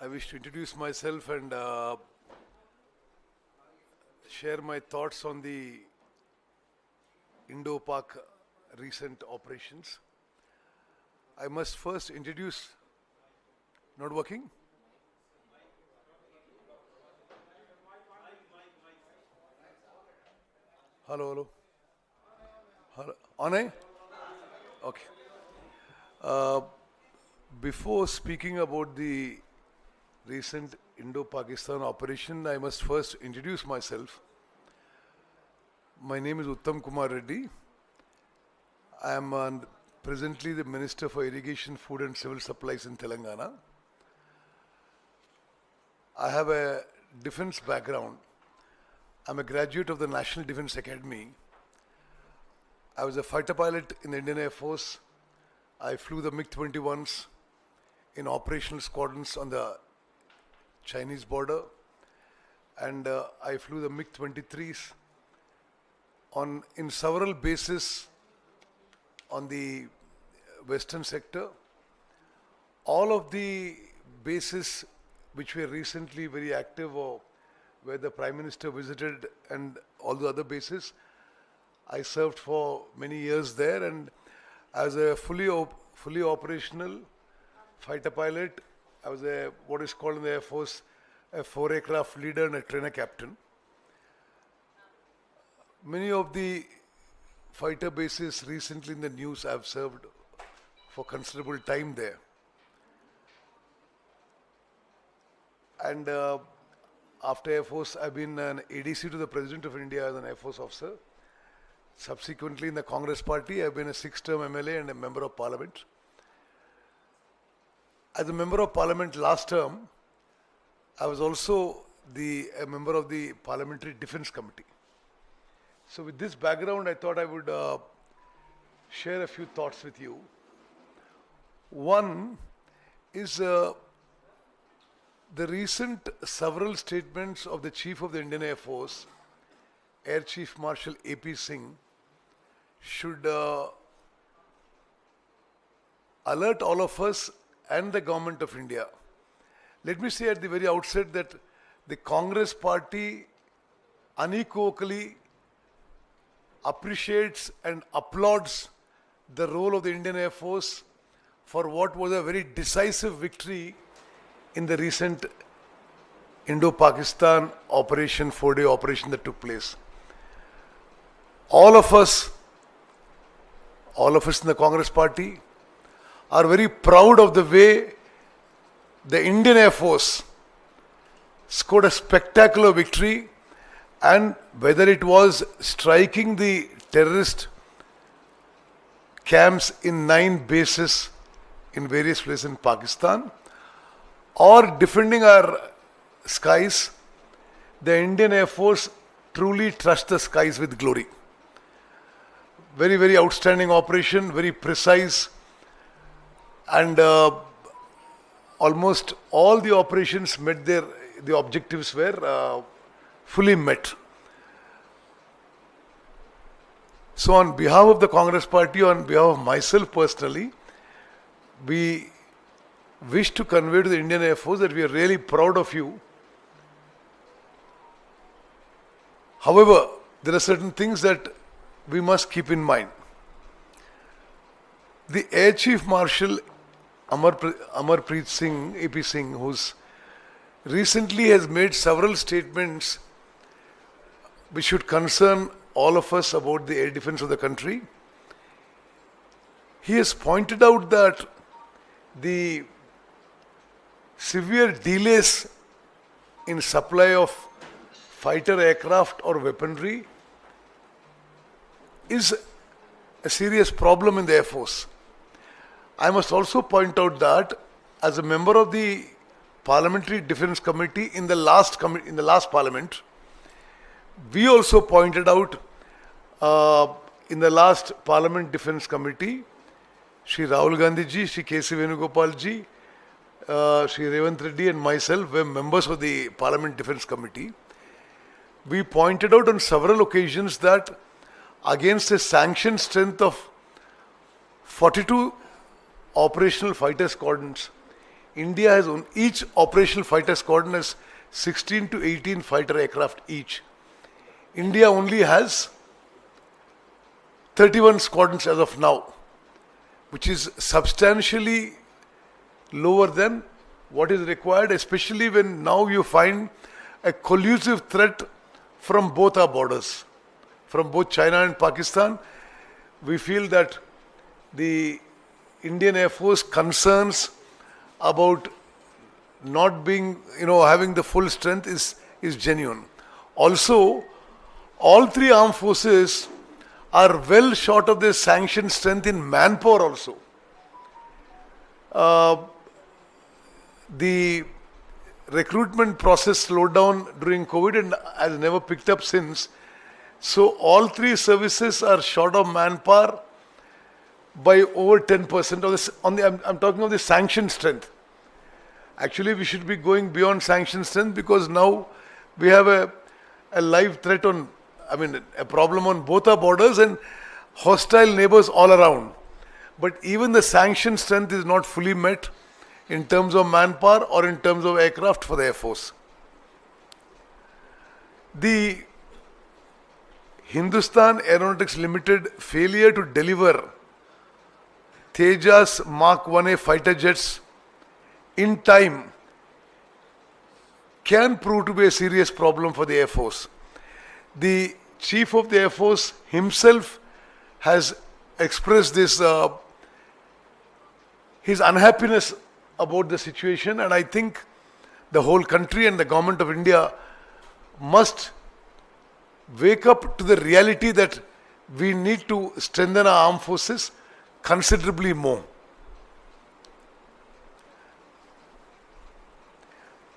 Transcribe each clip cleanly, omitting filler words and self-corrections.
I wish to introduce myself and share my thoughts on the Indo-Pak recent operations. I must first introduce, not working? Hello, hello. Hello. On air? Okay. Uh, Before speaking about the recent Indo-Pakistan operation, I must first introduce myself. My name is Uttam Kumar Reddy. I am presently the Minister for Irrigation, Food and Civil Supplies in Telangana. I have a defense background. I'm a graduate of the National Defense Academy. I was a fighter pilot in the Indian Air Force. I flew the MiG-21s in operational squadrons on the Chinese border, and I flew the MiG-23s in several bases on the western sector. All of the bases which were recently very active or where the Prime Minister visited and all the other bases, I served for many years there, and as a fully operational fighter pilot, I was what is called in the Air Force a 4-aircraft leader and a trainer captain. Many of the fighter bases recently in the news I have served for considerable time there. And after Air Force, I've been an ADC to the President of India as an Air Force officer. Subsequently, in the Congress party, I've been a 6-term MLA and a Member of Parliament. As a Member of Parliament last term, I was also a member of the Parliamentary Defence Committee. So with this background, I thought I would share a few thoughts with you. One is the recent several statements of the Chief of the Indian Air Force, Air Chief Marshal A.P. Singh, should alert all of us and the government of India. Let me say at the very outset that the Congress party unequivocally appreciates and applauds the role of the Indian Air Force for what was a very decisive victory in the recent Indo-Pakistan operation, 4-day operation that took place. All of us in the Congress party are very proud of the way the Indian Air Force scored a spectacular victory, and whether it was striking the terrorist camps in 9 bases in various places in Pakistan or defending our skies, the Indian Air Force truly trusts the skies with glory. Very, very outstanding operation, very precise, and almost all the operations met the objectives were fully met. So on behalf of the Congress party, on behalf of myself personally, we wish to convey to the Indian Air Force that we are really proud of you. However, there are certain things that we must keep in mind. The Air Chief Marshal Amarpreet Singh, AP Singh, who's recently has made several statements which should concern all of us about the air defense of the country. He has pointed out that the severe delays in supply of fighter aircraft or weaponry is a serious problem in the Air Force. I must also point out that as a member of the Parliamentary Defence Committee in the last Parliament, we also pointed out in the last Parliament Defence Committee, Shri Rahul Gandhi ji, Shri K.C. Venugopal ji, Shri Revant Reddy and myself were members of the Parliament Defence Committee. We pointed out on several occasions that against a sanctioned strength of 42 operational fighter squadrons, India has each operational fighter squadron has 16 to 18 fighter aircraft each. India only has 31 squadrons as of now, which is substantially lower than what is required, especially when now you find a collusive threat from both our borders, from both China and Pakistan. We feel that the Indian Air Force concerns about not being, having the full strength is genuine. Also, all three armed forces are well short of their sanctioned strength in manpower also. The recruitment process slowed down during COVID and has never picked up since. So all three services are short of manpower by over 10% of this. I'm talking of the sanctioned strength. Actually, we should be going beyond sanctioned strength because now we have a live threat a problem on both our borders and hostile neighbors all around. But even the sanctioned strength is not fully met in terms of manpower or in terms of aircraft for the Air Force. The Hindustan Aeronautics Limited failure to deliver Tejas Mark 1A fighter jets in time can prove to be a serious problem for the Air Force. The Chief of the Air Force himself has expressed this his unhappiness about the situation, and I think the whole country and the government of India must wake up to the reality that we need to strengthen our armed forces considerably more.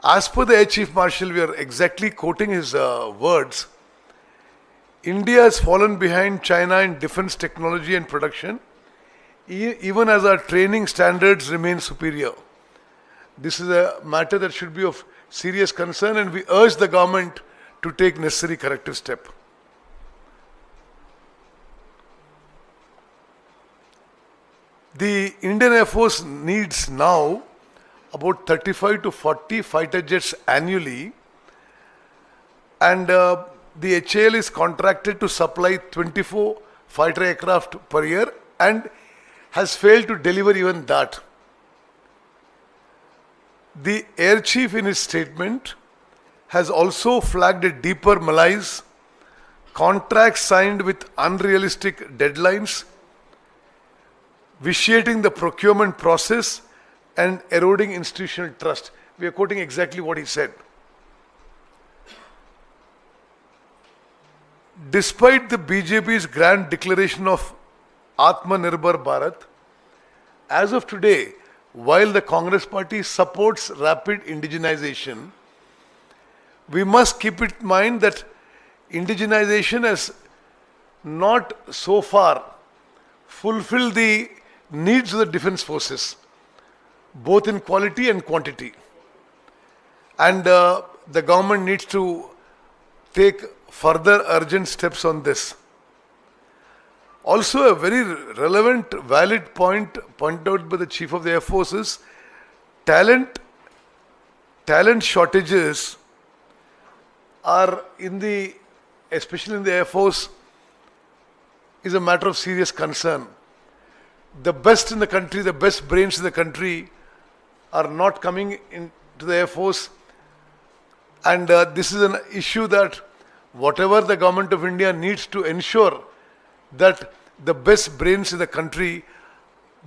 As per the Air Chief Marshal, we are exactly quoting his words. India has fallen behind China in defense technology and production, even as our training standards remain superior. This is a matter that should be of serious concern, and we urge the government to take necessary corrective step. The Indian Air Force needs now about 35 to 40 fighter jets annually, and the HAL is contracted to supply 24 fighter aircraft per year and has failed to deliver even that. The Air Chief in his statement has also flagged a deeper malaise, contracts signed with unrealistic deadlines, vitiating the procurement process and eroding institutional trust. We are quoting exactly what he said. Despite the BJP's grand declaration of Atmanirbhar Bharat, as of today, while the Congress party supports rapid indigenization, we must keep in mind that indigenization has not so far fulfilled the needs of the defense forces, both in quality and quantity. And the government needs to take further urgent steps on this. Also, a very relevant, valid point pointed out by the Chief of the Air Force is talent shortages are especially in the Air Force, is a matter of serious concern. The best in the country, the best brains in the country are not coming into the Air Force, and this is an issue that whatever the government of India needs to ensure that the best brains in the country,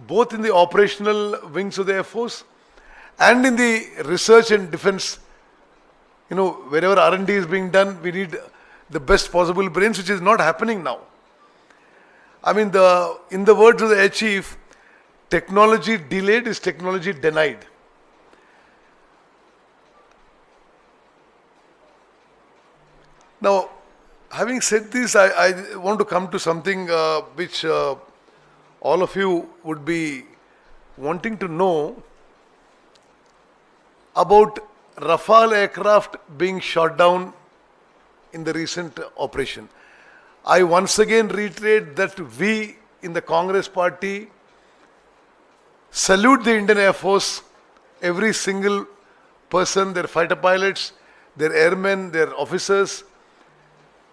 both in the operational wings of the Air Force and in the research and defense, wherever R&D is being done, we need the best possible brains, which is not happening now. In the words of the Air Chief, technology delayed is technology denied. Now, having said this, I want to come to something which all of you would be wanting to know about Rafale aircraft being shot down in the recent operation. I once again reiterate that we in the Congress party salute the Indian Air Force, every single person, their fighter pilots, their airmen, their officers,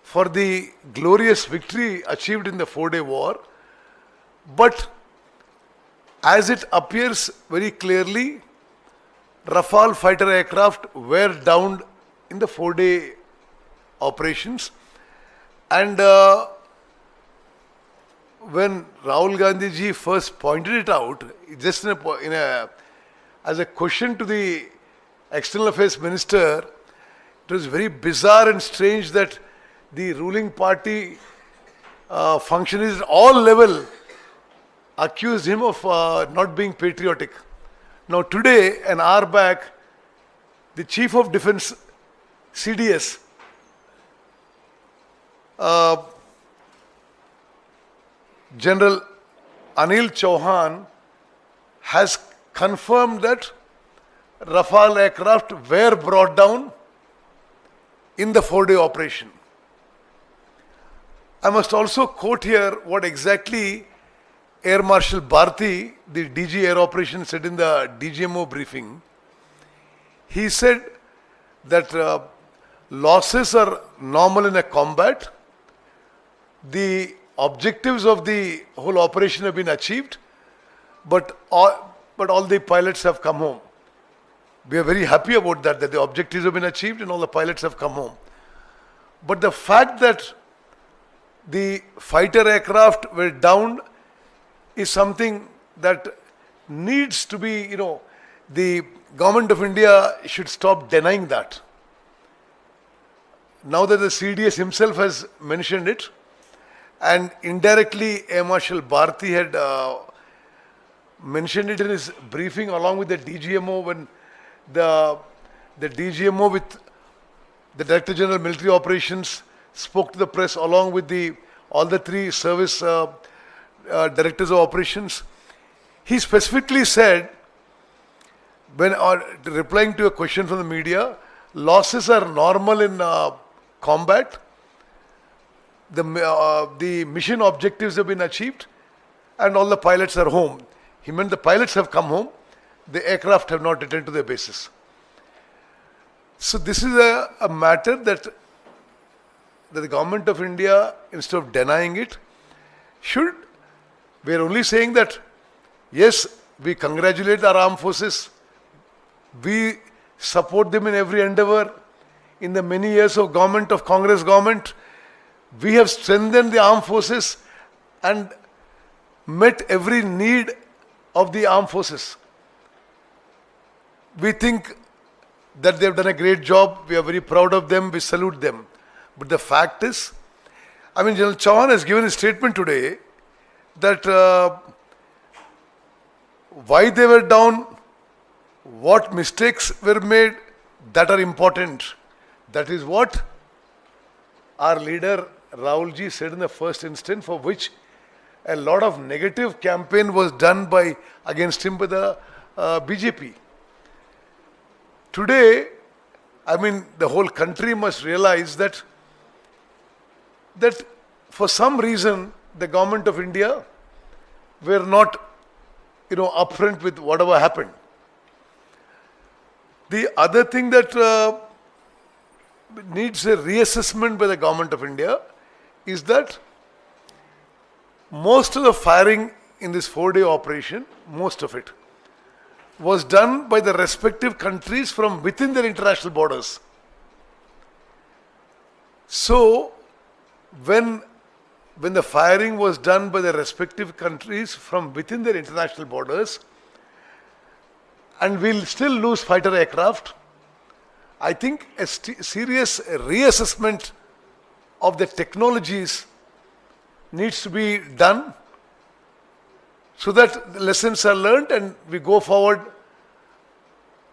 for the glorious victory achieved in the 4-day war. But as it appears very clearly, Rafale fighter aircraft were downed in the 4-day operations. And when Rahul Gandhi ji first pointed it out, just as a question to the External Affairs Minister, it was very bizarre and strange that the ruling party functionaries at all level accused him of not being patriotic. Now today, an hour back, the Chief of Defence, CDS, General Anil Chauhan has confirmed that Rafale aircraft were brought down in the 4-day operation. I must also quote here what exactly Air Marshal Bharti, the DG Air Operations, said in the DGMO briefing. He said that losses are normal in a combat. The objectives of the whole operation have been achieved, but all the pilots have come home. We are very happy about that the objectives have been achieved and all the pilots have come home. But the fact that the fighter aircraft were downed is something that needs to be, the government of India should stop denying that. Now that the CDS himself has mentioned it, and indirectly Air Marshal Bharti had mentioned it in his briefing along with the DGMO, when the DGMO with the Director General Military Operations spoke to the press along with all the three service directors of operations. He specifically said, when replying to a question from the media, losses are normal in combat. The mission objectives have been achieved and all the pilots are home. He meant the pilots have come home, the aircraft have not returned to their bases. So this is a matter that the government of India, instead of denying it, should. We are only saying that, yes, we congratulate our armed forces, we support them in every endeavor. In the many years of Congress government, we have strengthened the armed forces and met every need of the armed forces. We think that they have done a great job, we are very proud of them, we salute them. But the fact is, General Chauhan has given a statement today that why they were down, what mistakes were made, that are important. That is what our leader Rahul ji said in the first instance, for which a lot of negative campaign was done against him by the BJP. Today, the whole country must realize that for some reason the government of India were not, upfront with whatever happened. The other thing that needs a reassessment by the government of India is that most of the firing in this 4-day operation, most of it, was done by the respective countries from within their international borders. So, when the firing was done by the respective countries from within their international borders, and we'll still lose fighter aircraft, I think a serious reassessment of the technologies needs to be done so that the lessons are learned and we go forward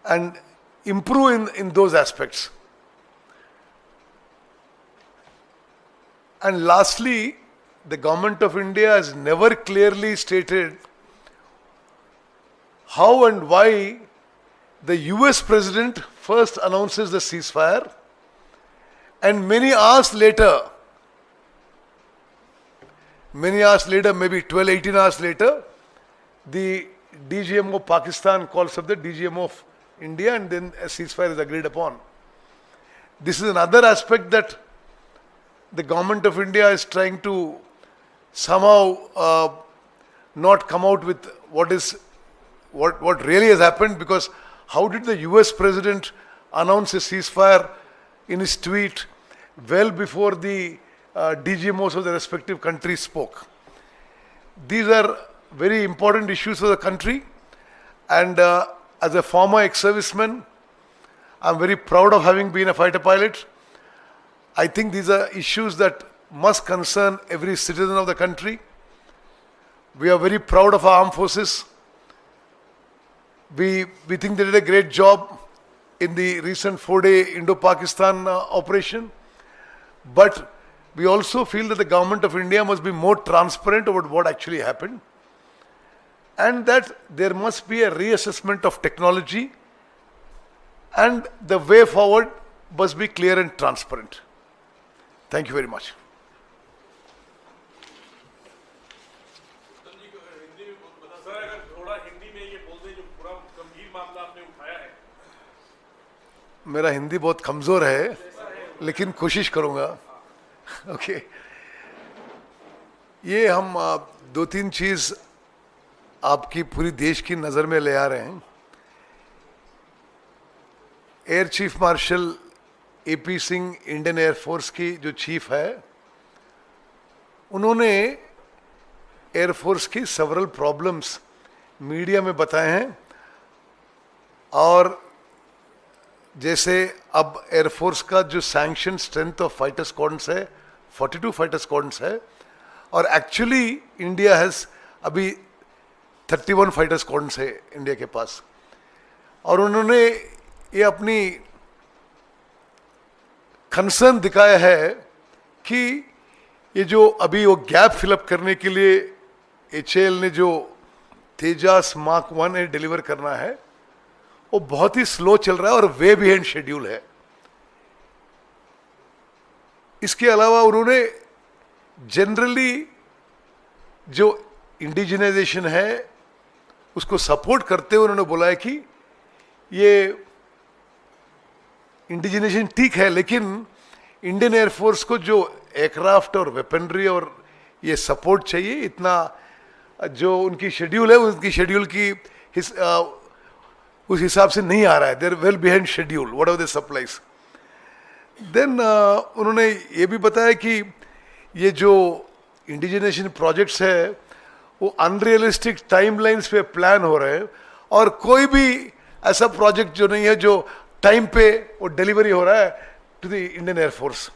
and improve in those aspects. And lastly, the government of India has never clearly stated how and why the US president first announces the ceasefire and many hours later, maybe 12, 18 hours later, the DGMO Pakistan calls up the DGMO of India, and then a ceasefire is agreed upon. This is another aspect that the government of India is trying to somehow not come out with what really has happened, because how did the US president announce a ceasefire in his tweet well before the DGMOs of the respective countries spoke? These are very important issues for the country, and as a former ex-serviceman, I'm very proud of having been a fighter pilot. I think these are issues that must concern every citizen of the country. We are very proud of our armed forces. We think they did a great job in the recent 4-day Indo-Pakistan operation. But we also feel that the government of India must be more transparent about what actually happened, and that there must be a reassessment of technology, and the way forward must be clear and transparent. Thank you very much. मेरा हिंदी बहुत कमजोर है, लेकिन कोशिश करूंगा. Okay, ये हम 2-3 चीज आपकी पूरी देश की नजर में ले आ रहे हैं. Air chief marshal AP Singh Indian air force की जो चीफ है, उन्होंने एयर फोर्स की सेवरल प्रॉब्लम्स मीडिया में बताए हैं. और जैसे अब एयरफोर्स का जो sanction strength of fighter squadrons है 42 फाइटर स्क्वाड्रन्स है, और एक्चुअली इंडिया हैज अभी 31 फाइटर स्क्वाड्रन्स है इंडिया के पास. और उन्होंने ये अपनी कंसर्न दिखाया है कि ये जो अभी वो गैप फिलअप करने के लिए एचएएल ने जो तेजास मार्क 1 डिलीवर करना है, वो बहुत ही स्लो चल रहा है और वे बिहाइंड शेड्यूल है. इसके अलावा उन्होंने जनरली जो इंडिजिनाइजेशन है उसको सपोर्ट करते हुए उन्होंने बोला है कि ये इंडिजिनेशन ठीक है, लेकिन इंडियन एयरफोर्स को जो एयरक्राफ्ट और वेपनरी और ये सपोर्ट चाहिए, इतना जो उनकी शेड्यूल है, उनकी शेड्यूल की उस हिसाब से नहीं आ रहा है. They're well behind schedule whatever the supplies. देन उन्होंने ये भी बताया कि ये जो इंडिजिनेशन प्रोजेक्ट्स है वो अनरियलिस्टिक टाइमलाइंस पे प्लान हो रहे हैं, और कोई भी ऐसा प्रोजेक्ट जो नहीं है जो टाइम पे वो डिलीवरी हो रहा है टू द इंडियन एयरफोर्स.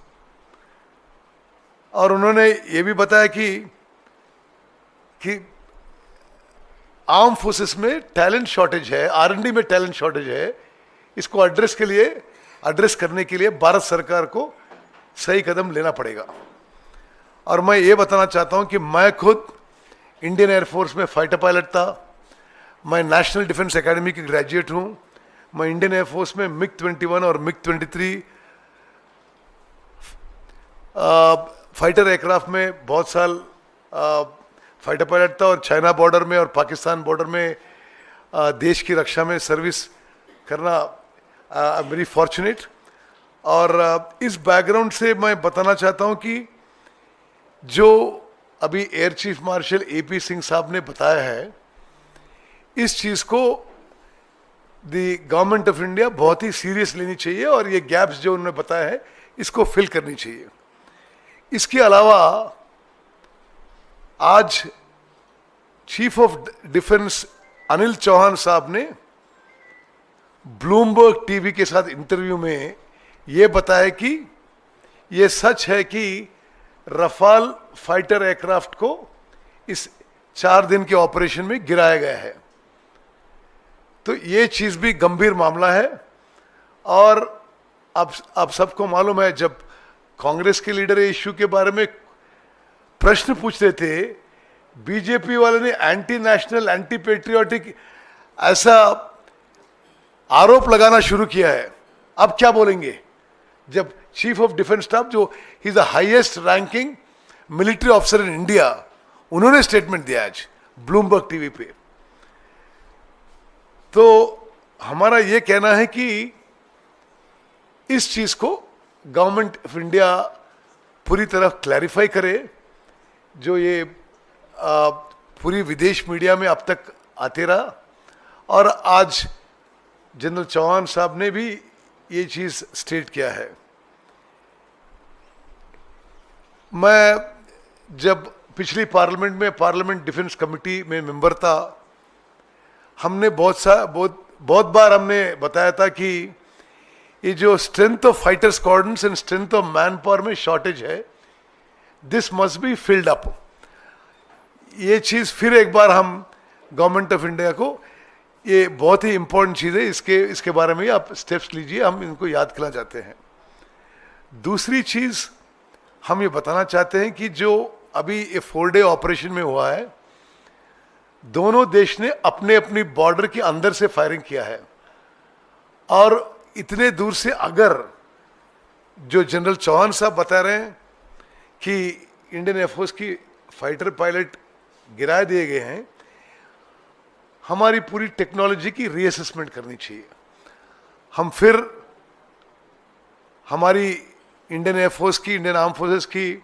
और उन्होंने ये भी बताया कि आर्म फोर्सेस में टैलेंट शॉर्टेज है, आरएनडी में टैलेंट शॉर्टेज है. इसको एड्रेस करने के लिए भारत सरकार को सही कदम लेना पड़ेगा. और मैं ये बताना चाहता हूं कि मैं खुद इंडियन एयरफोर्स में फाइटर पायलट था. मैं नेशनल डिफेंस एकेडमी की ग्रेजुएट हूं. मैं इंडियन एयरफोर्स में मिग 21 और मिग 23 फाइटर एयरक्राफ्ट में बहुत साल फाइटर पायलट था, और चाइना बॉर्डर में और पाकिस्तान बॉर्डर में देश की रक्षा में सर्विस करना वेरी फॉर्चुनेट. और इस बैकग्राउंड से मैं बताना चाहता हूं कि जो अभी air chief marshal AP Singh साहब ने बताया है, इस चीज को द गवर्नमेंट ऑफ इंडिया बहुत ही सीरियस लेनी चाहिए, और ये गैप्स जो उन्होंने बताया है इसको फिल करनी चाहिए. इसके अलावा आज chief of defence Anil Chauhan साहब ने ब्लूमबर्ग टीवी के साथ इंटरव्यू में यह बताया कि यह सच है कि रफाल फाइटर एयरक्राफ्ट को इस 4 दिन के ऑपरेशन में गिराया गया है. तो ये चीज भी गंभीर मामला है. और अब सबको मालूम है, जब कांग्रेस के लीडर इश्यू के बारे में प्रश्न पूछ रहे थे, बीजेपी वाले ने एंटी नेशनल, एंटी पेट्रियोटिक ऐसा आरोप लगाना शुरू किया है. अब क्या बोलेंगे जब चीफ ऑफ डिफेंस स्टाफ, जो he is the highest ranking military officer in India, उन्होंने स्टेटमेंट दिया आज ब्लूमबर्ग टीवी पे. तो हमारा ये कहना है कि इस चीज को गवर्नमेंट ऑफ इंडिया पूरी तरह क्लैरिफाई करे। जो ये पूरी विदेश मीडिया में अब तक आते रहा, और आज जनरल चौहान साहब ने भी ये चीज स्टेट किया है। मैं जब पिछली पार्लियामेंट में पार्लियामेंट डिफेंस कमेटी में मेंबर था, हमने बहुत बार हमने बताया था कि ये जो strength of fighter squadrons and strength of man power में शॉर्टेज है, this must be filled up. ये चीज फिर एक बार हम गवर्नमेंट ऑफ इंडिया को, ये बहुत ही इंपॉर्टेंट चीज है, इसके बारे में आप स्टेप्स लीजिए, हम इनको याद करना चाहते हैं। दूसरी चीज हम ये बताना चाहते हैं कि जो अभी ये 4 डे ऑपरेशन में हुआ है, दोनों देश ने अपने अपनी बॉर्डर के अंदर से फायरिंग किया है, और इतने दूर से अगर जो जनरल चौहान साहब बता रहे हैं कि इंडियन एयरफोर्स की फाइटर पायलट गिरा दिए गए हैं, हमारी पूरी टेक्नोलॉजी की रीअसेसमेंट करनी चाहिए। हम फिर हमारी इंडियन एयरफोर्स की, इंडियन आर्म फोर्सेस की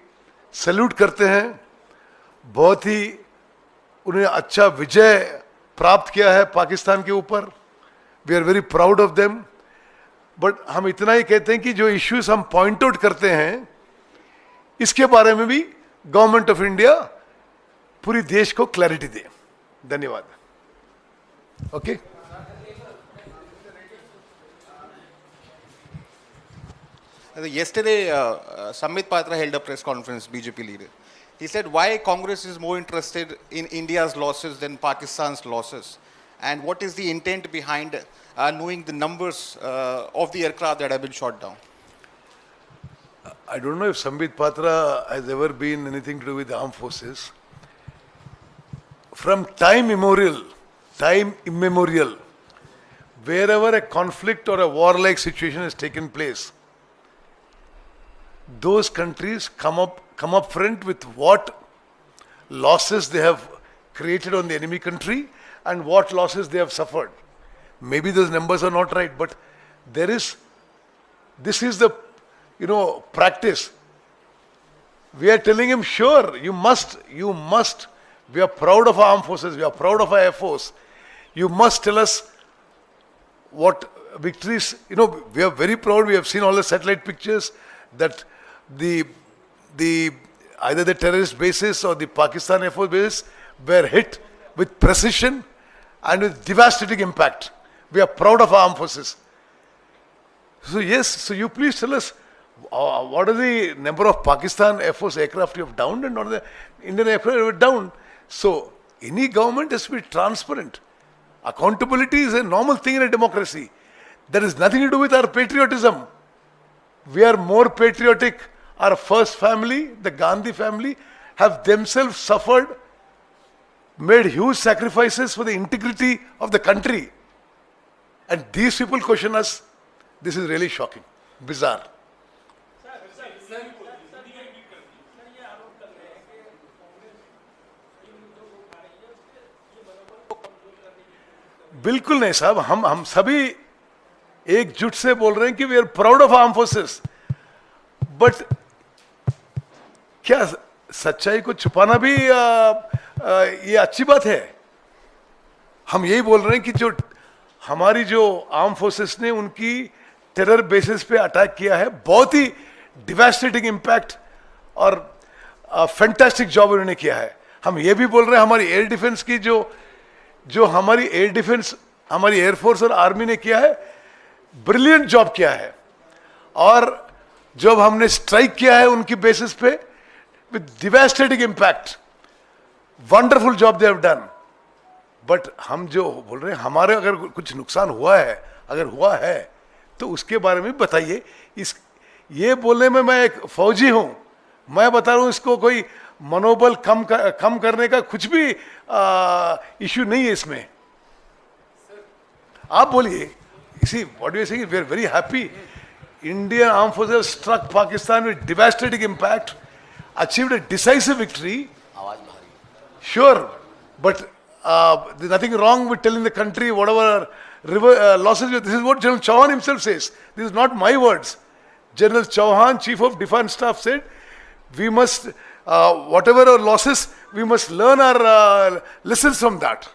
सैल्यूट करते हैं। बहुत ही उन्हें अच्छा विजय प्राप्त किया है पाकिस्तान के ऊपर। We are very proud of them. But हम इतना ही कहते हैं कि जो इश्यूज हम पॉइंट आउट करते हैं, इसके बारे में भी गवर्नमेंट ऑफ इंडिया पूरी देश को क्लैरिटी दे। धन्यवाद। Okay Yesterday, Sambit Patra held a press conference, BJP leader. He said why Congress is more interested in India's losses than Pakistan's losses, and what is the intent behind knowing the numbers of the aircraft that have been shot down. I don't know if Sambit Patra has ever been anything to do with the armed forces. From time immemorial, wherever a conflict or a warlike situation has taken place, those countries come up front with what losses they have created on the enemy country and what losses they have suffered. Maybe those numbers are not right, but this is the practice. We are telling him, sure, you must, we are proud of our armed forces, we are proud of our air force. You must tell us what victories, we are very proud. We have seen all the satellite pictures that either the terrorist bases or the Pakistan Air Force bases were hit with precision and with devastating impact. We are proud of our armed forces. So yes, so you please tell us what are the number of Pakistan Air Force aircraft you have downed and what are the Indian aircraft you have downed. So any government has to be transparent. Accountability is a normal thing in a democracy. That has nothing to do with our patriotism. We are more patriotic. Our first family, the Gandhi family, have themselves suffered, made huge sacrifices for the integrity of the country. And these people question us. This is really shocking, bizarre. बिल्कुल नहीं साहब, हम सभी एकजुट से बोल रहे हैं कि we are proud of arm forces. But क्या सच्चाई को छुपाना भी ये अच्छी बात है? हम यही बोल रहे हैं कि जो हमारी जो आर्म फोर्सेस ने उनकी टेरर बेसिस पे अटैक किया है, बहुत ही डिवास्टेटिंग इम्पैक्ट और फैंटास्टिक जॉब उन्होंने किया है। हम ये भी बोल रहे हैं हमारी एयर डिफेंस की जो हमारी एयर डिफेंस, हमारी एयरफोर्स और आर्मी ने किया है, ब्रिलियंट जॉब किया है। और जब हमने स्ट्राइक किया है उनकी बेसिस पे with devastating impact, wonderful job they have done. But हम जो बोल रहे हैं, हमारे अगर कुछ नुकसान हुआ है, अगर हुआ है तो उसके बारे में बताइए। ये बोलने में मैं एक फौजी हूं, मैं बता रहा हूं, इसको कोई मनोबल कम करने का कुछ भी इश्यू नहीं है इसमें। आप बोलिए। See, what we are saying is we are very happy. Indian armed forces struck Pakistan with devastating impact, achieved a decisive victory. Sure, but there's nothing wrong with telling the country whatever losses. This is what General Chauhan himself says. This is not my words. General Chauhan, Chief of Defence Staff, said, we must, whatever our losses, we must learn our lessons from that.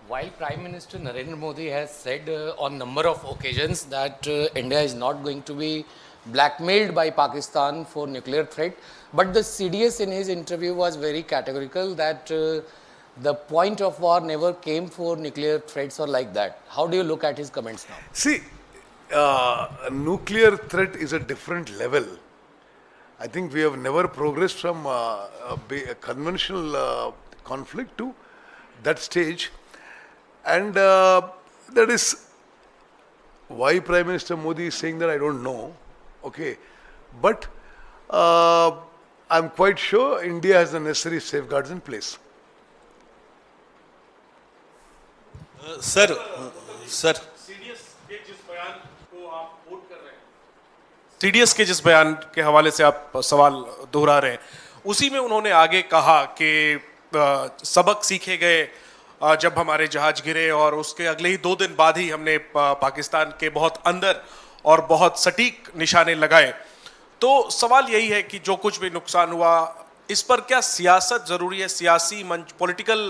While Prime Minister Narendra Modi has said on number of occasions that India is not going to be blackmailed by Pakistan for nuclear threat, but the CDS in his interview was very categorical that the point of war never came for nuclear threats or like that. How do you look at his comments now? See, a nuclear threat is a different level. I think we have never progressed from a conventional conflict to that stage. And that is why Prime Minister Modi is saying that, I don't know. Okay. But I'm quite sure India has the necessary safeguards in place. Sir CDS के जिस बयान के हवाले से आप सवाल दोहरा रहे हैं, उसी में उन्होंने आगे कहा कि सबक सीखे गए जब हमारे जहाज गिरे और उसके अगले ही 2 दिन बाद ही हमने पाकिस्तान के बहुत अंदर और बहुत सटीक निशाने लगाए। तो सवाल यही है कि जो कुछ भी नुकसान हुआ, इस पर क्या सियासत जरूरी है? सियासी मंच, पॉलिटिकल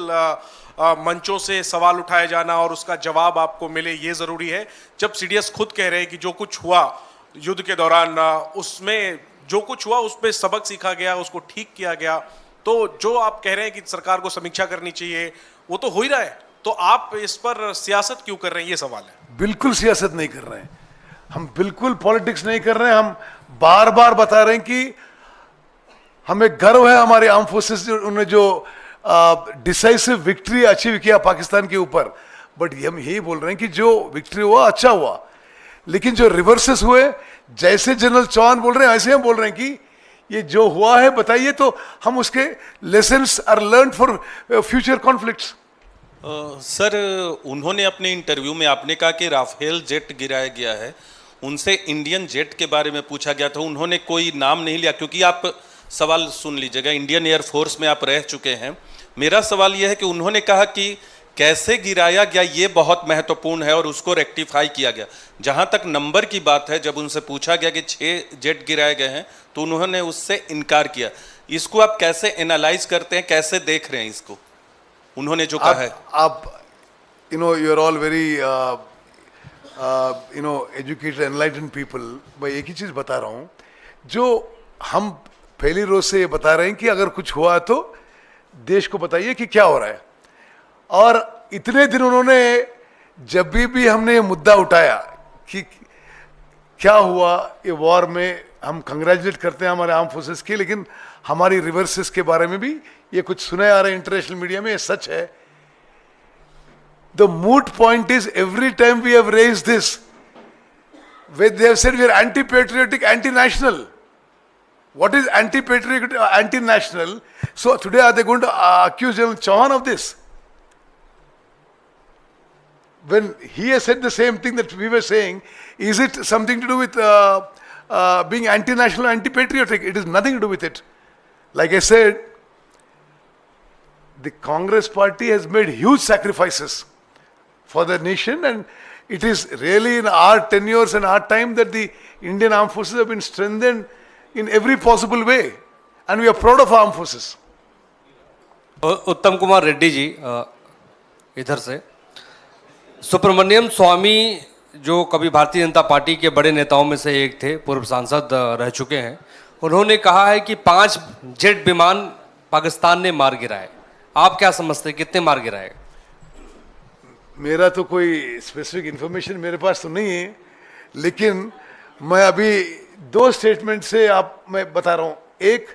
मंचों से सवाल उठाया जाना और उसका जवाब आपको मिले, ये जरूरी है? जब सीडीएस खुद कह रहे हैं कि जो कुछ हुआ युद्ध के दौरान, उसमें जो कुछ हुआ उसमें सबक सीखा गया, उसको ठीक किया गया, तो जो आप कह रहे हैं कि सरकार को समीक्षा करनी चाहिए, वो तो हो ही रहा है। तो आप इस पर सियासत क्यों कर रहे हैं, ये सवाल है। बिल्कुल सियासत नहीं कर रहे हैं हम, बिल्कुल पॉलिटिक्स नहीं कर रहे हैं हम। बार बार बता रहे हैं कि हमें गर्व है हमारे आर्म फोर्सेस उन्होंने जो डिसाइसिव विक्ट्री अचीव किया पाकिस्तान के ऊपर। बट हम यही बोल रहे हैं कि जो विक्ट्री हुआ अच्छा हुआ, लेकिन जो रिवर्सेस हुए, जैसे जनरल चौहान बोल रहे हैं ऐसे हम बोल रहे हैं कि ये जो हुआ है बताइए, तो हम उसके lessons are learn for future conflicts. Sir, उन्होंने अपने इंटरव्यू में आपने कहा कि राफेल जेट गिराया गया है, उनसे इंडियन जेट के बारे में पूछा गया था, उन्होंने कोई नाम नहीं लिया। क्योंकि आप सवाल सुन लीजिएगा, इंडियन एयरफोर्स में आप रह चुके हैं। मेरा सवाल यह है कि उन्होंने कहा कि कैसे गिराया गया ये बहुत महत्वपूर्ण है और उसको रेक्टिफाई किया गया। जहां तक नंबर की बात है, जब उनसे पूछा गया कि 6 जेट गिराए गए हैं तो उन्होंने उससे इनकार किया। इसको आप कैसे एनालाइज करते हैं, कैसे देख रहे हैं इसको, उन्होंने जो कहा है? आप you are all very educated enlightened people. मैं एक ही चीज बता रहा हूं, जो हम पहली रोज से ये बता रहे हैं कि अगर कुछ हुआ तो देश को बताइए कि क्या हो रहा है। और इतने दिन उन्होंने, जब भी हमने ये मुद्दा उठाया कि क्या हुआ ये वॉर में, हम कंग्रेचुलेट करते हैं हमारे आर्म फोर्सेस की, लेकिन हमारी रिवर्सेस के बारे में भी ये कुछ सुना आ रहा है इंटरनेशनल मीडिया में, ये सच है। The moot point is every time we have raised this, when they have said we are anti-patriotic, anti-national. What is anti-patriotic, anti-national? So today are they going to accuse General Chauhan of this? When he has said the same thing that we were saying, is it something to do with being anti-national, anti-patriotic? It is nothing to do with it. Like I said, the Congress party has made huge sacrifices for the nation, and it is really in our tenures and our time that the Indian armed forces have been strengthened in every possible way, and we are proud of our armed forces. उत्तम कुमार रेड्डी जी इधर से। सुब्रमण्यम स्वामी जो कभी Bharatiya Janata party के बड़े नेताओं में से एक थे, पूर्व सांसद रह चुके हैं, उन्होंने कहा है कि 5 जेट विमान पाकिस्तान ने मार गिराए। आप क्या समझते हैं, कितने मार गिराए? मेरा तो कोई स्पेसिफिक इंफॉर्मेशन मेरे पास तो नहीं है, लेकिन मैं अभी 2 स्टेटमेंट से मैं बता रहा हूँ। एक,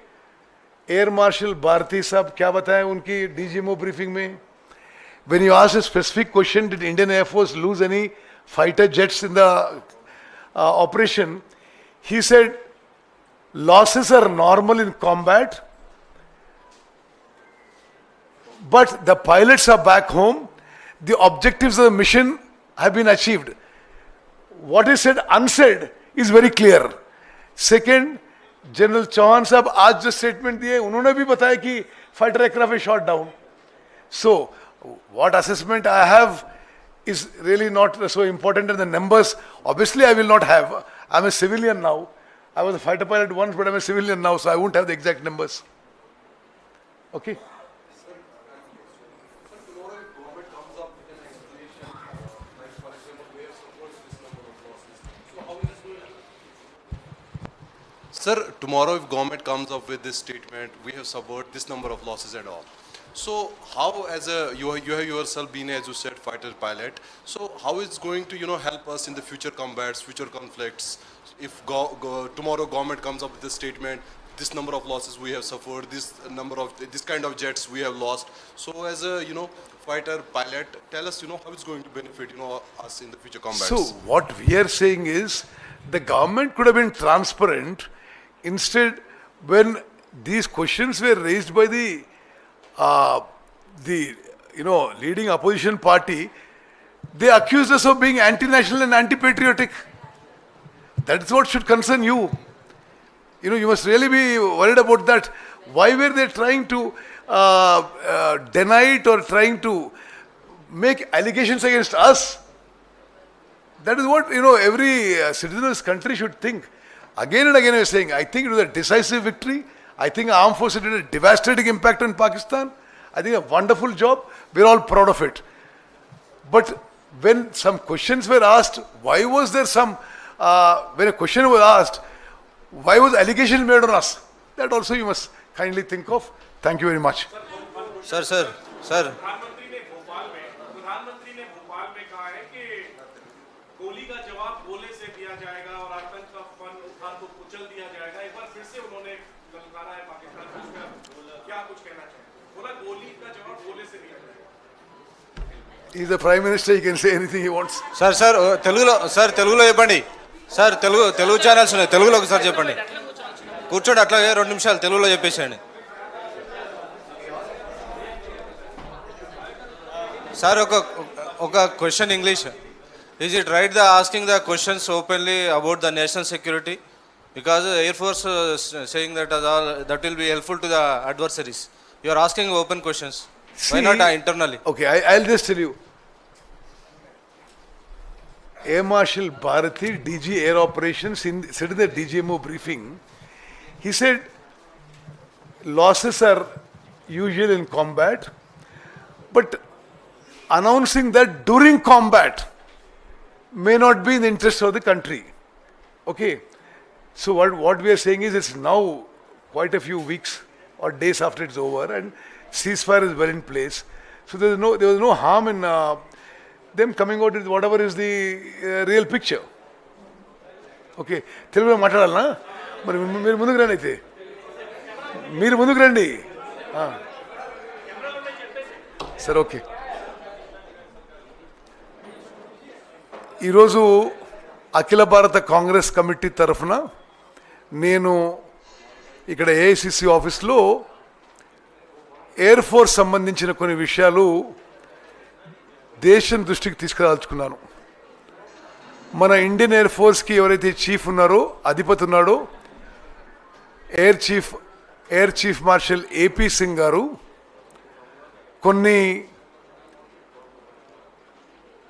एयर मार्शल भारती साहब क्या बताएं उनकी डीजीएमओ ब्रीफिंग में, when you ask a specific question, did Indian Air Force lose any fighter jets in the operation, he said losses are normal in combat, but the pilots are back home, the objectives of the mission have been achieved. What is said unsaid is very clear. Second, general Chauhan साहब आज जो statement दिए, उन्होंने भी बताया कि fighter aircraft is shot down. So what assessment I have is really not so important, and the numbers, obviously I will not have. I'm a civilian now. I was a fighter pilot once, but I'm a civilian now, so I won't have the exact numbers. Okay? Sir, tomorrow if government comes up with this statement, we have suffered this number of losses and all. So how, as a you have yourself been, as you said, fighter pilot. So how is going to help us in the future combats, future conflicts? If tomorrow government comes up with this statement, this number of losses we have suffered, this kind of jets we have lost. So as a fighter pilot, tell us how it's going to benefit us in the future combats. So what we are saying is the government could have been transparent. Instead, when these questions were raised by the leading opposition party, they accused us of being anti-national and anti-patriotic. That's what should concern you. You must really be worried about that. Why were they trying to deny it or trying to make allegations against us? That is what every citizen of this country should think. Again and again I was saying, I think it was a decisive victory. I think our armed forces did a devastating impact on Pakistan. I think a wonderful job. We're all proud of it. But when some questions were asked, why was there when a question was asked, why was allegation made on us? That also you must kindly think of. Thank you very much. Sir. प्रधानमंत्री ने भोपाल में कहा है कि गोली का जवाब गोले से दिया जाएगा और आतंक का फन उठा तो कुचल दिया जाएगा. एक बार फिर से उन्होंने ललकारा है पाकिस्तान को. क्या कुछ कहना चाहेंगे? बोला गोली का जवाब गोले से दिया जाएगा. He's the Prime Minister, he can say anything he wants. తెలుగులో చెప్పండి సార్. తెలుగు ఛానల్స్ ఉన్నాయి, తెలుగులో ఒకసారి చెప్పండి. కూర్చోండి అట్లాగే 2 నిమిషాలు తెలుగులో చెప్పేసేయండి సార్. ఒక question English. Is it right asking the questions openly about the national security? Because air force saying that will be helpful to the adversaries. You are asking open questions. Why not internally? Okay, I'll just tell you. Air Marshal Bharati, DG Air Operations, said in the DGMO briefing, he said losses are usual in combat, but announcing that during combat may not be in the interest of the country. Okay, so what we are saying is it's now quite a few weeks or days after it's over and ceasefire is well in place. So there was no harm in them coming out with whatever is the real picture. Okay, తెలుగులో మాట్లాడాలనా? మరి మీరు ముందుకు రండి. అయితే మీరు ముందుకు రండి sir. Okay, ఈరోజు అఖిల భారత కాంగ్రెస్ కమిటీ తరఫున నేను ఇక్కడ AICC ఆఫీస్లో ఎయిర్ ఫోర్స్ సంబంధించిన కొన్ని విషయాలు దేశం దృష్టికి తీసుకురాల్చుకున్నాను. మన ఇండియన్ ఎయిర్ ఫోర్స్కి ఎవరైతే చీఫ్ ఉన్నారో, అధిపతి ఉన్నాడో, air chief marshal AP Singh గారు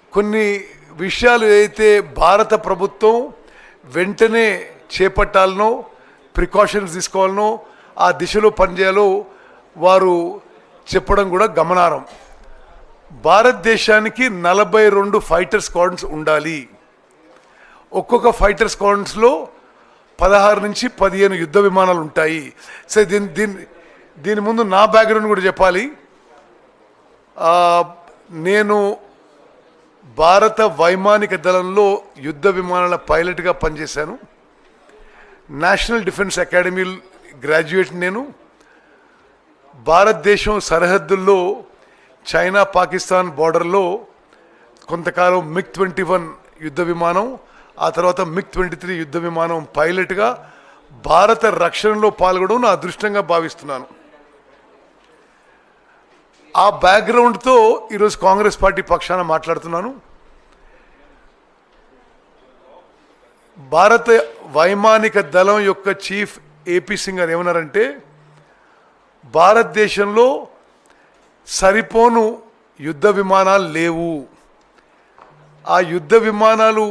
కొన్ని విషయాలు ఏదైతే భారత ప్రభుత్వం వెంటనే చేపట్టాలనో, ప్రికాషన్స్ తీసుకోవాలనో, ఆ దిశలో పనిచేయాలో వారు చెప్పడం కూడా గమనార్హం. భారతదేశానికి 42 ఫైటర్ స్క్వాడ్రన్స్ ఉండాలి. ఒక్కొక్క ఫైటర్ స్క్వాడ్రన్స్లో 16 నుంచి 15 యుద్ధ విమానాలు ఉంటాయి. సరే, దీని ముందు నా బ్యాక్గ్రౌండ్ కూడా చెప్పాలి. నేను భారత వైమానిక దళంలో యుద్ధ విమానాల పైలట్గా పనిచేశాను. నేషనల్ డిఫెన్స్ అకాడమీ గ్రాడ్యుయేట్ నేను. భారతదేశం సరిహద్దుల్లో చైనా పాకిస్తాన్ బార్డర్లో కొంతకాలం MiG-21 యుద్ధ విమానం, ఆ తర్వాత MiG-23 యుద్ధ విమానం పైలట్గా భారత రక్షణలో పాల్గొనడం నా అదృష్టంగా భావిస్తున్నాను. ఆ బ్యాక్గ్రౌండ్తో ఈరోజు కాంగ్రెస్ పార్టీ పక్షాన మాట్లాడుతున్నాను. భారత వైమానిక దళం యొక్క చీఫ్ AP సింగ్ గారు ఏమన్నారంటే, భారతదేశంలో సరిపోను యుద్ధ విమానాలు లేవు. ఆ యుద్ధ విమానాలు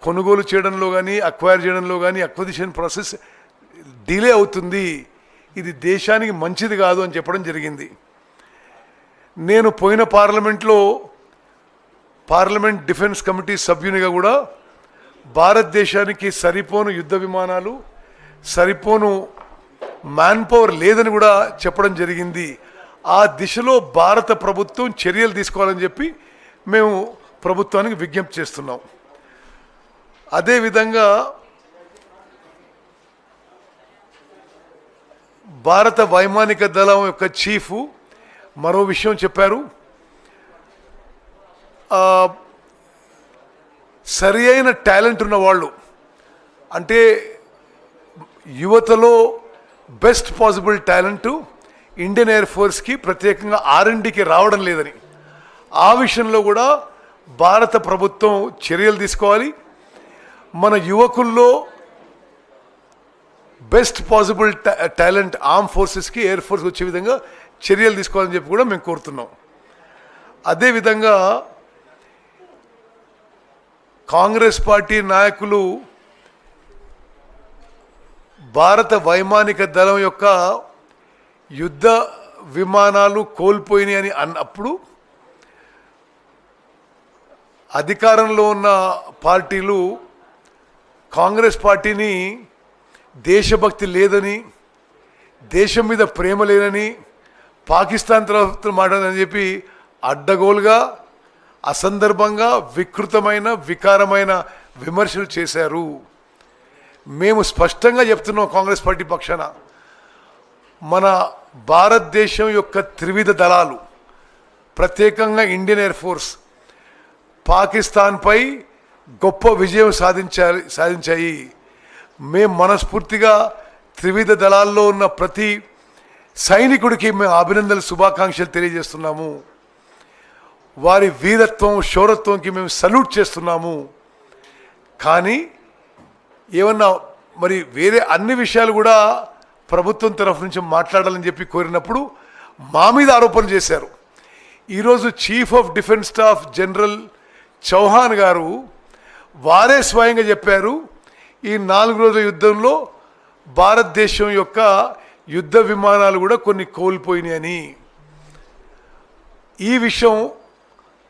కొనుగోలు చేయడంలో కానీ అక్వైర్ చేయడంలో కానీ అక్విజిషన్ ప్రాసెస్ డిలే అవుతుంది, ఇది దేశానికి మంచిది కాదు అని చెప్పడం జరిగింది. నేను పోయిన పార్లమెంట్లో పార్లమెంట్ డిఫెన్స్ కమిటీ సభ్యునిగా కూడా భారతదేశానికి సరిపోను యుద్ధ విమానాలు, సరిపోను మ్యాన్ పవర్ లేదని కూడా చెప్పడం జరిగింది. ఆ దిశలో భారత ప్రభుత్వం చర్యలు తీసుకోవాలని చెప్పి మేము ప్రభుత్వానికి విజ్ఞప్తి చేస్తున్నాం. అదేవిధంగా భారత వైమానిక దళం యొక్క చీఫ్ మరో విషయం చెప్పారు. సరి అయిన టాలెంట్ ఉన్న వాళ్ళు, అంటే యువతలో best possible talent Indian air ఫోర్స్కి ప్రత్యేకంగా R&Dకి రావడం లేదని, ఆ విషయంలో కూడా భారత ప్రభుత్వం చర్యలు తీసుకోవాలి. మన యువకుల్లో బెస్ట్ పాసిబుల్ టాలెంట్ ఆర్మ్ ఫోర్సెస్కి, ఎయిర్ ఫోర్స్కి వచ్చే విధంగా చర్యలు తీసుకోవాలని చెప్పి కూడా మేము కోరుతున్నాం. అదేవిధంగా కాంగ్రెస్ పార్టీ నాయకులు భారత వైమానిక దళం యొక్క యుద్ధ విమానాలు కోల్పోయినాయి అని అన్నప్పుడు అధికారంలో ఉన్న పార్టీలు కాంగ్రెస్ పార్టీని దేశభక్తి లేదని, దేశం మీద ప్రేమ లేదని, పాకిస్తాన్ తరఫున మాట్లాడని చెప్పి అడ్డగోలుగా, అసందర్భంగా, వికృతమైన, వికారమైన విమర్శలు చేశారు. మేము స్పష్టంగా చెప్తున్నాం కాంగ్రెస్ పార్టీ పక్షాన, మన భారతదేశం యొక్క త్రివిధ దళాలు, ప్రత్యేకంగా ఇండియన్ ఎయిర్ ఫోర్స్ పాకిస్తాన్పై గొప్ప విజయం సాధించాయి. మేము మనస్ఫూర్తిగా త్రివిధ దళాల్లో ఉన్న ప్రతి సైనికుడికి మేము అభినందనలు, శుభాకాంక్షలు తెలియజేస్తున్నాము. వారి వీరత్వం, శౌరత్వంకి మేము సల్యూట్ చేస్తున్నాము. కానీ ఏమన్నా మరి వేరే అన్ని విషయాలు కూడా ప్రభుత్వం తరఫు నుంచి మాట్లాడాలని చెప్పి కోరినప్పుడు మా మీద ఆరోపణలు చేశారు. ఈరోజు chief of defence staff general Chauhan garu వారే స్వయంగా చెప్పారు, ఈ 4 రోజుల యుద్ధంలో భారతదేశం యొక్క యుద్ధ విమానాలు కూడా కొన్ని కోల్పోయినాయని. ఈ విషయం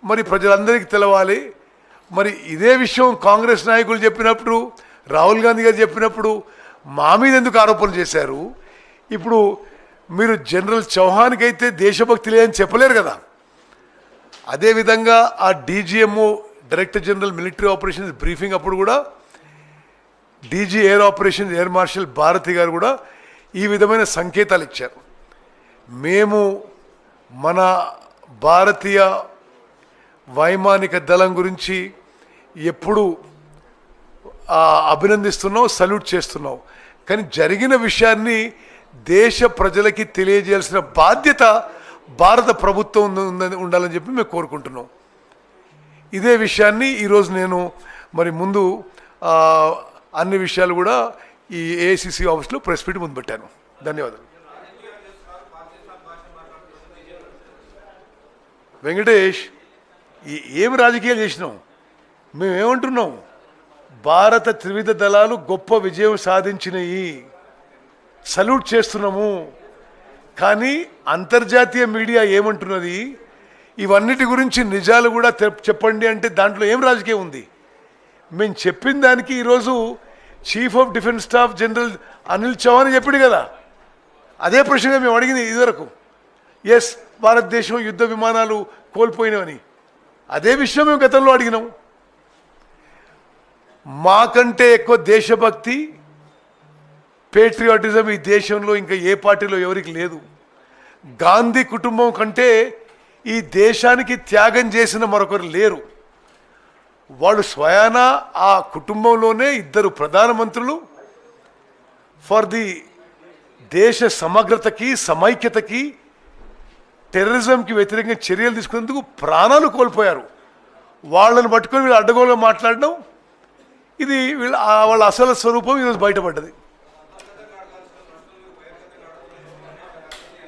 మరి ప్రజలందరికీ తెలవాలి. మరి ఇదే విషయం కాంగ్రెస్ నాయకులు చెప్పినప్పుడు, రాహుల్ గాంధీ గారు చెప్పినప్పుడు మా మీద ఎందుకు ఆరోపణలు చేశారు? ఇప్పుడు మీరు జనరల్ చౌహాన్కి అయితే దేశభక్తి లేదని చెప్పలేరు కదా. అదేవిధంగా ఆ DGMO director general military operations briefing అప్పుడు కూడా DG air operations air marshal Bharati garu కూడా ఈ విధమైన సంకేతాలు ఇచ్చారు. మేము మన భారతీయ వైమానిక దళం గురించి ఎప్పుడు అభినందిస్తున్నాం, సల్యూట్ చేస్తున్నాం. కానీ జరిగిన విషయాన్ని దేశ ప్రజలకి తెలియజేయాల్సిన బాధ్యత భారత ప్రభుత్వం ఉండాలని చెప్పి మేము కోరుకుంటున్నాం. ఇదే విషయాన్ని ఈరోజు నేను మరి ముందు అన్ని విషయాలు కూడా ఈ AICC ఆఫీస్లో ప్రెస్ మీట్ ముందు పెట్టాను. ధన్యవాదాలు. వెంకటేష్, ఏమి రాజకీయాలు చేసినాం? మేమేమంటున్నాం? భారత త్రివిధ దళాలు గొప్ప విజయం సాధించినవి, సల్యూట్ చేస్తున్నాము. కానీ అంతర్జాతీయ మీడియా ఏమంటున్నది? ఇవన్నిటి గురించి నిజాలు కూడా చెప్పండి అంటే దాంట్లో ఏం రాజకీయం ఉంది? మేము చెప్పిన దానికి ఈరోజు chief of defence staff general Anil Chauhan చెప్పాడు కదా, అదే ప్రశ్నగా మేము అడిగింది ఇదివరకు. ఎస్, భారతదేశం యుద్ధ విమానాలు కోల్పోయినవని అదే విషయం మేము గతంలో అడిగినాం. మాకంటే ఎక్కువ దేశభక్తి, పేట్రియాటిజం ఈ దేశంలో ఇంకా ఏ పార్టీలో ఎవరికి లేదు. గాంధీ కుటుంబం కంటే ఈ దేశానికి త్యాగం చేసిన మరొకరు లేరు. వాళ్ళు స్వయాన ఆ కుటుంబంలోనే 2 ప్రధానమంత్రులు ఫర్ ది దేశ సమగ్రతకి, సమైక్యతకి, టెర్రరిజంకి వ్యతిరేకంగా చర్యలు తీసుకునేందుకు ప్రాణాలు కోల్పోయారు. వాళ్ళని పట్టుకొని వీళ్ళు అడ్డగోలుగా మాట్లాడడం, ఇది వాళ్ళ అసలు స్వరూపం ఈరోజు బయటపడ్డది.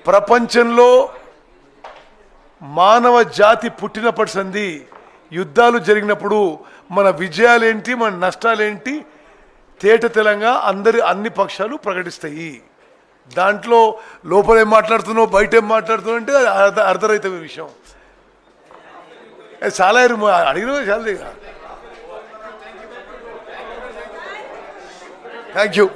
ప్రపంచంలో మానవ జాతి పుట్టినప్పటి సంది యుద్ధాలు జరిగినప్పుడు మన విజయాలేంటి మన నష్టాలేంటి తేట తెలంగా అన్ని పక్షాలు ప్రకటిస్తాయి. దాంట్లో లోపల ఏం మాట్లాడుతున్నావు బయట ఏం మాట్లాడుతున్నావు అంటే అర్ధరహితమైన విషయం. చాలా అడిగిన చాలా. Thank you.